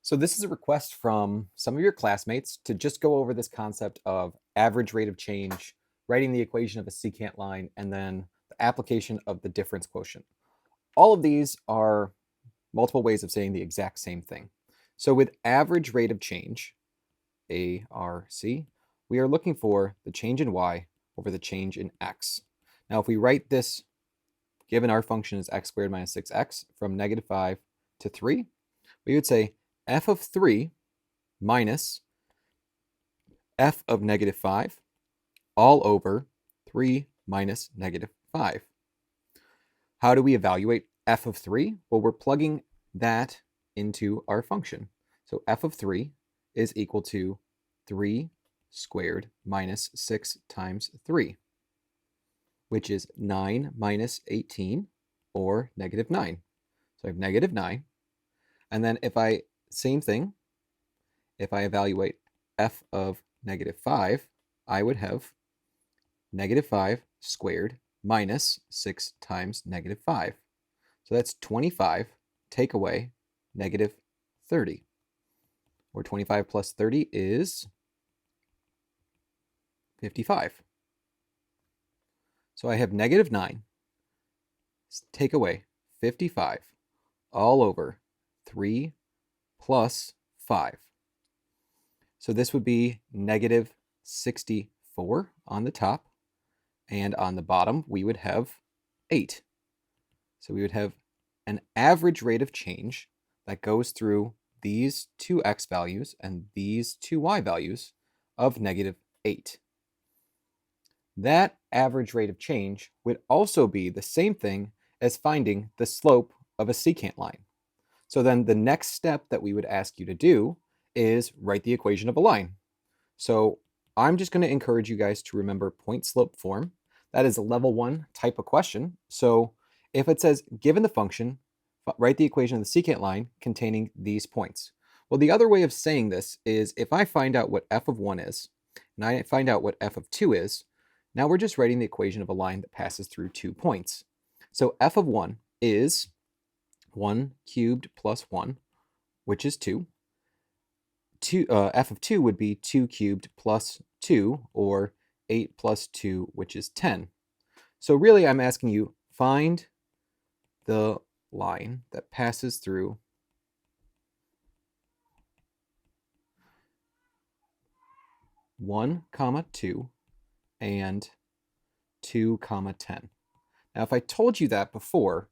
So this is a request from some of your classmates to just go over this concept of average rate of change, writing the equation of a secant line, and then the application of the difference quotient. All of these are multiple ways of saying the exact same thing. So with average rate of change, ARC, we are looking for the change in y over the change in x. Now if we write this, given our function is x squared minus 6x, from negative 5 to 3, we would say f of 3 minus f of negative 5 all over 3 minus negative 5. How do we evaluate f of 3? Well, we're plugging that into our function. So f of 3 is equal to 3 squared minus 6 times 3, which is 9 minus 18, or negative 9. So I have negative 9. And then same thing, if I evaluate f of negative 5, I would have negative 5 squared minus 6 times negative 5. So that's 25, take away negative 30. Or 25 plus 30 is 55. So I have negative 9, take away 55, all over 3 plus 5. So this would be negative 64 on the top, and on the bottom we would have 8. So we would have an average rate of change that goes through these two x values and these two y values of negative 8. That average rate of change would also be the same thing as finding the slope of a secant line. So then the next step that we would ask you to do is write the equation of a line. So I'm just going to encourage you guys to remember point slope form. That is a level 1 type of question. So if it says, given the function, write the equation of the secant line containing these points. Well, the other way of saying this is if I find out what f of 1 is, and I find out what f of 2 is, now we're just writing the equation of a line that passes through 2 points. So f of 1 is 1 cubed plus 1, which is 2. F of 2 would be 2 cubed plus 2, or 8 plus 2, which is 10. So really I'm asking you, find the line that passes through 1, 2 and 2, 10. Now if I told you that before,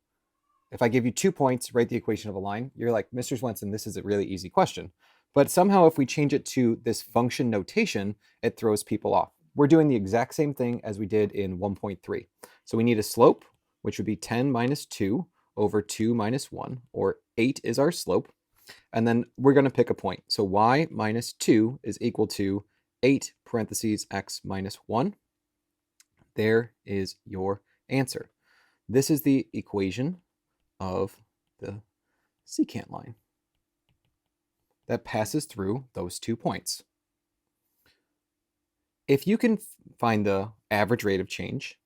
if I give you 2 points, write the equation of a line, you're like, Mr. Swenson, this is a really easy question. But somehow if we change it to this function notation, it throws people off. We're doing the exact same thing as we did in 1.3. So we need a slope, which would be 10 minus 2 over 2 minus 1, or 8 is our slope. And then we're going to pick a point. So y minus 2 is equal to 8 parentheses x minus 1. There is your answer. This is the equation of the secant line that passes through those 2 points. If you can find the average rate of change,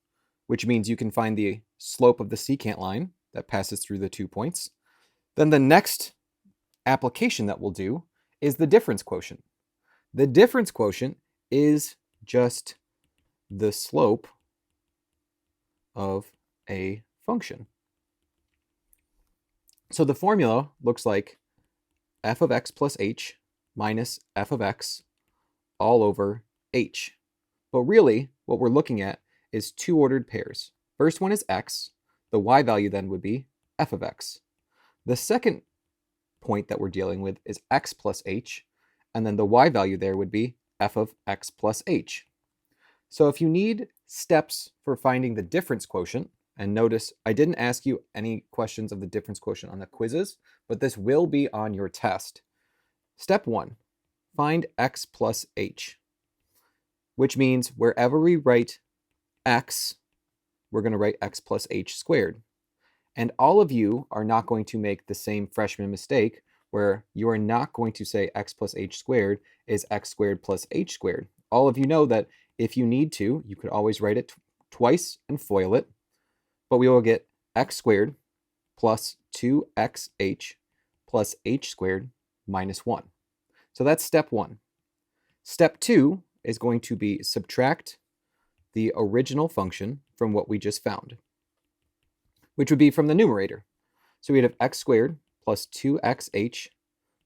which means you can find the slope of the secant line that passes through the 2 points, then the next application that we'll do is the difference quotient. The difference quotient is just the slope of a function. So the formula looks like f of x plus h minus f of x all over h. But really, what we're looking at is 2 ordered pairs. First one is x. The y value then would be f of x. The second point that we're dealing with is x plus h, and then the y value there would be f of x plus h. So if you need steps for finding the difference quotient, and notice I didn't ask you any questions of the difference quotient on the quizzes, but this will be on your test. Step 1, find x plus h, which means wherever we write x, we're going to write x plus h squared. And all of you are not going to make the same freshman mistake where you are not going to say x plus h squared is x squared plus h squared. All of you know that if you need to, you could always write it twice and FOIL it, but we will get x squared plus 2xh plus h squared minus 1. So that's step 1. Step 2 is going to be subtract the original function from what we just found, which would be from the numerator. So we'd have x squared plus 2xh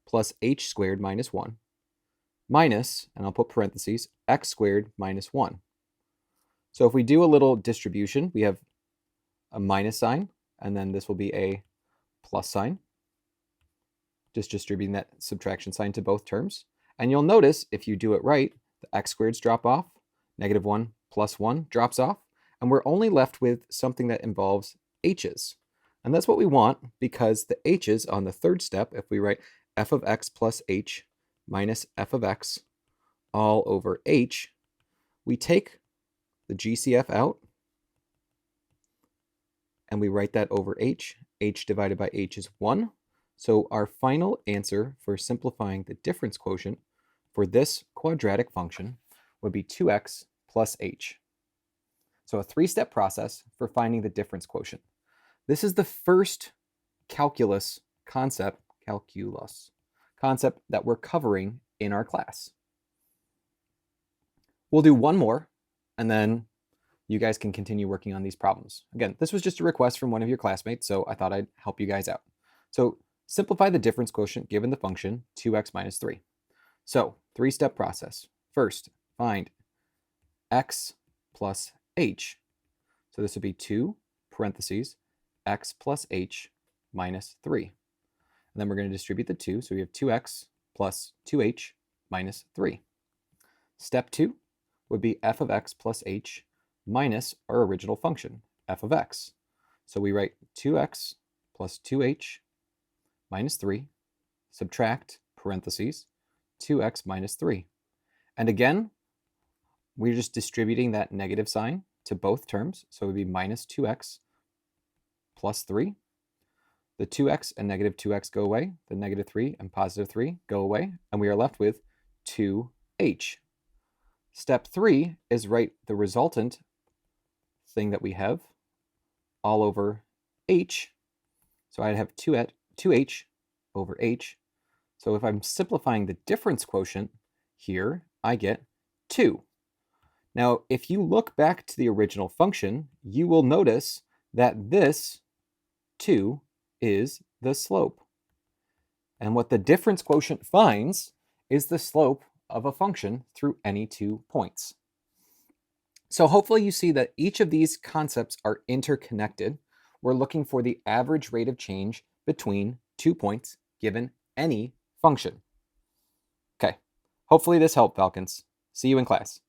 plus h squared minus 1 minus, and I'll put parentheses, x squared minus 1. So if we do a little distribution, we have a minus sign, and then this will be a plus sign. Just distributing that subtraction sign to both terms. And you'll notice, if you do it right, the x squareds drop off, negative 1 plus 1 drops off, and we're only left with something that involves h's. And that's what we want, because the h's on the third step, if we write f of x plus h minus f of x all over h, we take the GCF out, and we write that over h. H divided by h is 1. So our final answer for simplifying the difference quotient for this quadratic function would be 2x plus h. So a 3-step process for finding the difference quotient. This is the first calculus concept that we're covering in our class. We'll do one more, and then you guys can continue working on these problems. Again, this was just a request from one of your classmates, so I thought I'd help you guys out. So simplify the difference quotient given the function 2x minus 3. So 3-step process. First, find x plus h. So this would be 2 parentheses x plus h minus 3. And then we're going to distribute the 2, so we have 2x plus 2h minus 3. Step 2 would be f of x plus h minus our original function, f of x. So we write 2x plus 2h minus 3, subtract parentheses 2x minus 3. And again, we're just distributing that negative sign to both terms, so it would be minus 2x plus 3. The 2x and negative 2x go away, the negative 3 and positive 3 go away, and we are left with 2h. Step 3 is write the resultant thing that we have all over h. So I'd have 2h over h. So if I'm simplifying the difference quotient here, I get 2. Now, if you look back to the original function, you will notice that this 2 is the slope. And what the difference quotient finds is the slope of a function through any 2 points. So hopefully you see that each of these concepts are interconnected. We're looking for the average rate of change between 2 points given any function. Okay, hopefully this helped, Falcons. See you in class.